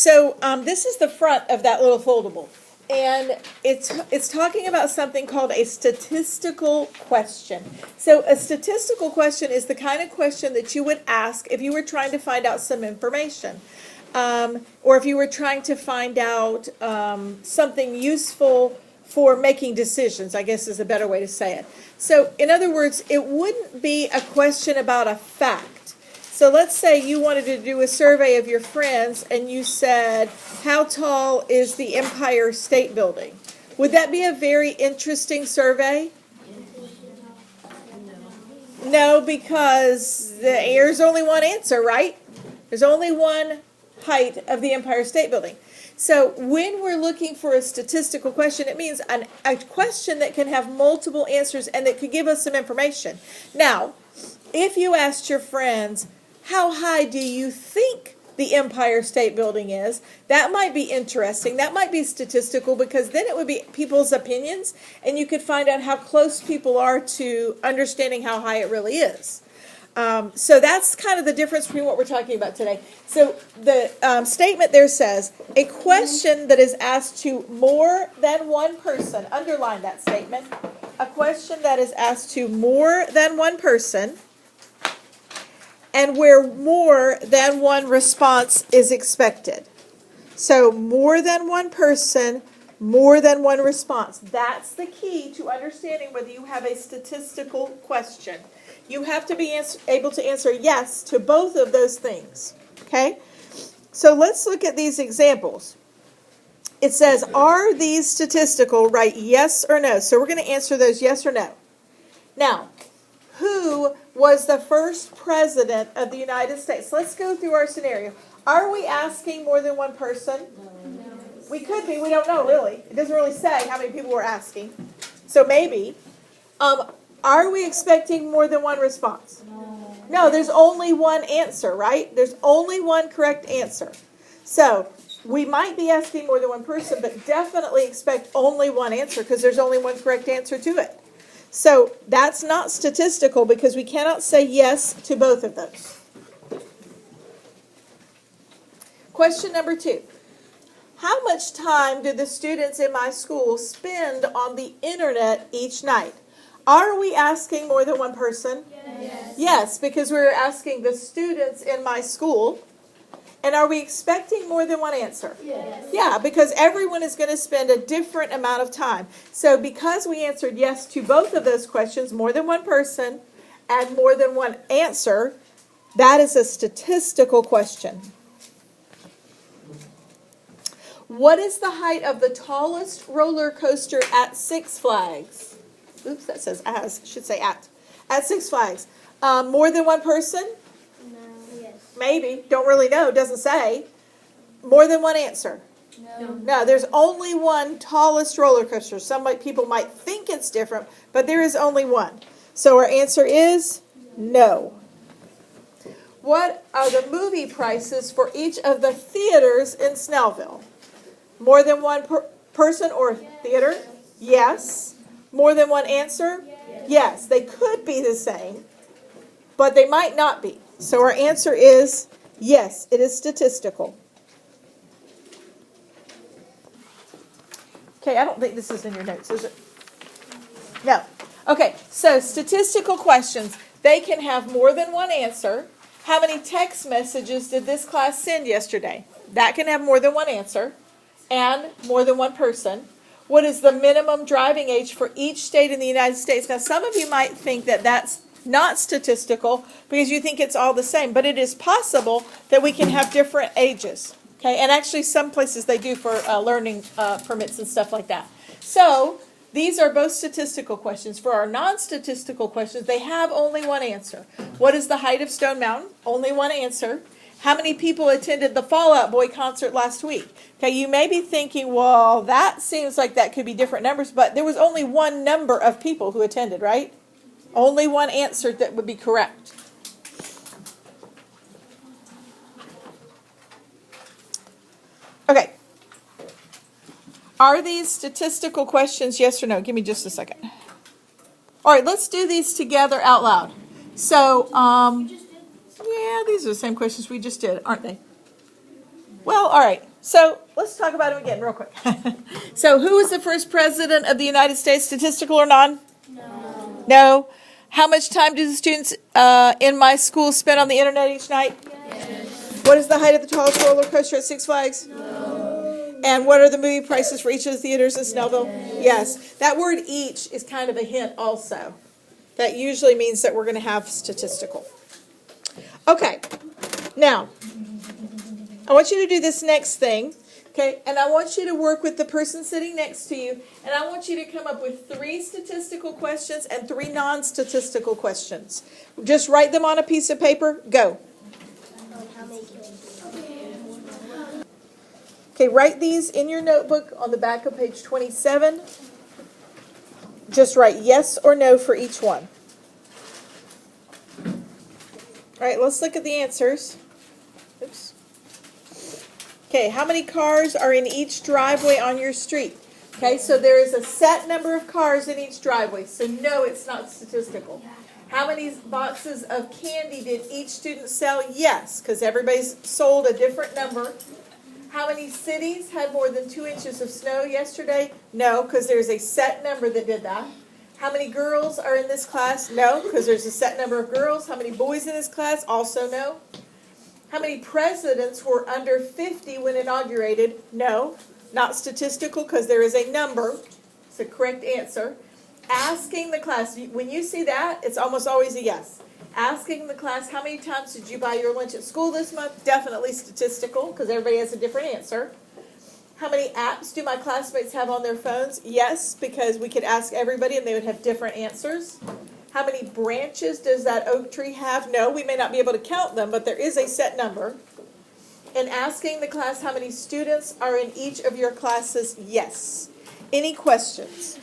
So this is the front of that little foldable. And it's talking about something called a statistical question. So a statistical question is the kind of question that you would ask if you were trying to find out some information. Or if you were trying to find out something useful for making decisions, I guess is a better way to say it. So in other words, it wouldn't be a question about a fact. So let's say you wanted to do a survey of your friends and you said, how tall is the Empire State Building? Would that be a very interesting survey? No, because there's only one answer, right? There's only one height of the Empire State Building. So when we're looking for a statistical question, it means a question that can have multiple answers and that could give us some information. Now, if you asked your friends, how high do you think the Empire State Building is? That might be interesting. That might be statistical because then it would be people's opinions and you could find out how close people are to understanding how high it really is. So that's kind of the difference between what we're talking about today. So the statement there says, a question that is asked to more than one person, underline that statement, a question that is asked to more than one person, and where more than one response is expected. So more than one person, more than one response. That's the key to understanding whether you have a statistical question. You have to be able to answer yes to both of those things. Okay? So let's look at these examples. It says, are these statistical? Write yes or no. So we're going to answer those yes or no. Now, who was the first president of the United States? Let's go through our scenario. Are we asking more than one person? No. We could be. We don't know, really. It doesn't really say how many people we're asking. So maybe. Are we expecting more than one response? No, there's only one answer, right? There's only one correct answer. So we might be asking more than one person, but definitely expect only one answer because there's only one correct answer to it. So that's not statistical because we cannot say yes to both of those. Question number 2. How much time do the students in my school spend on the internet each night? Are we asking more than one person? Yes. Yes, because we're asking the students in my school. And are we expecting more than one answer? Yes. Yeah, because everyone is going to spend a different amount of time. So because we answered yes to both of those questions, more than one person and more than one answer, that is a statistical question. What is the height of the tallest roller coaster at Six Flags? Oops, that says as. Should say at. At Six Flags. More than one person? No. Yes. Maybe. Don't really know. Doesn't say. More than one answer? No. No, there's only one tallest roller coaster. Some people might think it's different, but there is only one. So our answer is no. What are the movie prices for each of the theaters in Snellville? More than one person or theater? Yes. More than one answer? Yes. They could be the same, but they might not be. So our answer is yes, it is statistical. Okay, I don't think this is in your notes, is it? No. Okay, so statistical questions. They can have more than one answer. How many text messages did this class send yesterday? That can have more than one answer and more than one person. What is the minimum driving age for each state in the United States? Now, some of you might think that that's not statistical because you think it's all the same, but it is possible that we can have different ages. Okay, and actually some places they do for learning permits and stuff like that. So these are both statistical questions. For our non-statistical questions, they have only one answer. What is the height of Stone Mountain? Only one answer. How many people attended the Fall Out Boy concert last week? Okay, you may be thinking, well, that seems like that could be different numbers, but there was only one number of people who attended, right? Only one answer that would be correct. Okay. Are these statistical questions, yes or no? Give me just a second. All right, let's do these together out loud. So, yeah, these are the same questions we just did, aren't they? Well, all right. So let's talk about him again real quick. So who was the first president of the United States, statistical or non? No. No. How much time do the students in my school spend on the internet each night? Yes. What is the height of the tallest roller coaster at Six Flags? No. And what are the movie prices for each of the theaters in Snellville? Yes. That word each is kind of a hint also. That usually means that we're going to have statistical. Okay. Now, I want you to do this next thing. Okay, and I want you to work with the person sitting next to you, and I want you to come up with 3 statistical questions and 3 non-statistical questions. Just write them on a piece of paper. Go. Okay, write these in your notebook on the back of page 27. Just write yes or no for each one. All right, let's look at the answers. Oops. Okay, how many cars are in each driveway on your street? Okay, so there is a set number of cars in each driveway, so no, it's not statistical. How many boxes of candy did each student sell? Yes, because everybody's sold a different number. How many cities had more than 2 inches of snow yesterday? No, because there's a set number that did that. How many girls are in this class? No, because there's a set number of girls. How many boys in this class? Also no. How many presidents were under 50 when inaugurated? No, not statistical because there is a number. It's a correct answer. Asking the class, when you see that, it's almost always a yes. Asking the class, how many times did you buy your lunch at school this month? Definitely statistical because everybody has a different answer. How many apps do my classmates have on their phones? Yes, because we could ask everybody and they would have different answers. How many branches does that oak tree have? No, we may not be able to count them, but there is a set number. And asking the class how many students are in each of your classes? Yes. Any questions?